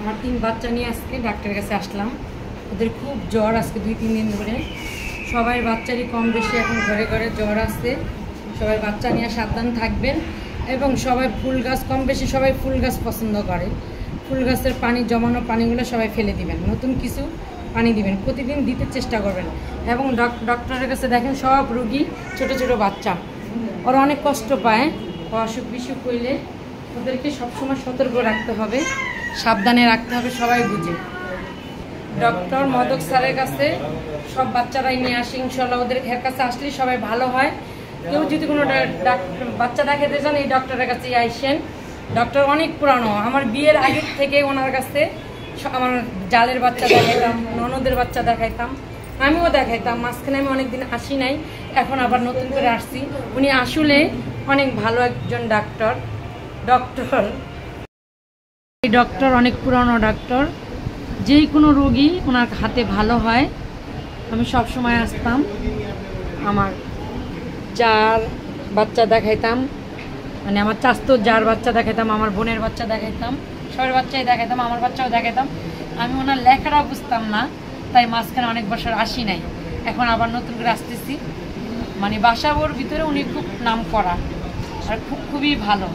আমার 3 বাচ্চা নিয়ে আজকে ডাক্তারের কাছে আসলাম। ওদের খুব জ্বর আজকে 2-3 দিন ধরে। সবাই বাচ্চারই কম বেশি এখন ঘরে ঘরে জ্বর আছে। সবাই বাচ্চা নিয়ে সাবধান থাকবেন এবং সবাই ফুল গাছ কম বেশি সবাই ফুল গাছ পছন্দ করে। ফুল গাছের পানি জমানো পানিগুলো সবাই ফেলে দিবেন, নতুন কিছু পানি দিবেন, প্রতিদিন দিতে চেষ্টা করবেন। এবং ডক্টরের কাছে দেখেন সব রোগী ছোট ছোট বাচ্চা, ওরা অনেক কষ্ট পায়। অসুখ বিসুখ হইলে ওদেরকে সবসময় সতর্ক রাখতে হবে, সাবধানে রাখতে হবে, সবাই বুঝে। ডক্টর মদক স্যারের কাছে সব বাচ্চারাই নিয়ে আসি ইনশাল্লাহ। ওদের এর কাছে আসলেই সবাই ভালো হয়। কেউ যদি কোনো বাচ্চা দেখাতে চান এই ডক্টরের কাছেই আইসেন। ডক্টর অনেক পুরানো, আমার বিয়ের আগের থেকে ওনার কাছে আমার জালের বাচ্চা দেখাইতাম, ননদের বাচ্চা দেখাইতাম, আমিও দেখাইতাম। মাঝখানে আমি অনেকদিন আসি নাই, এখন আবার নতুন করে আসছি। উনি আসলে অনেক ভালো একজন ডাক্তার। এই ডক্টর অনেক পুরানো ডাক্তার, যেই কোনো রোগী ওনার হাতে ভালো হয়। আমি সব সময় আসতাম, আমার যার বাচ্চা দেখাইতাম, মানে আমার চাস্তর যার বাচ্চা দেখাইতাম, আমার বোনের বাচ্চা দেখাইতাম, সবার বাচ্চাই দেখাইতাম, আমার বাচ্চাও দেখাইতাম। আমি ওনার লেখাটা বুঝতাম না, তাই মাঝখানে অনেক বছর আসি নাই, এখন আবার নতুন করে আসতেছি। মানে বাসাবোর ভিতরে উনি খুব নাম করা আর খুবই ভালো।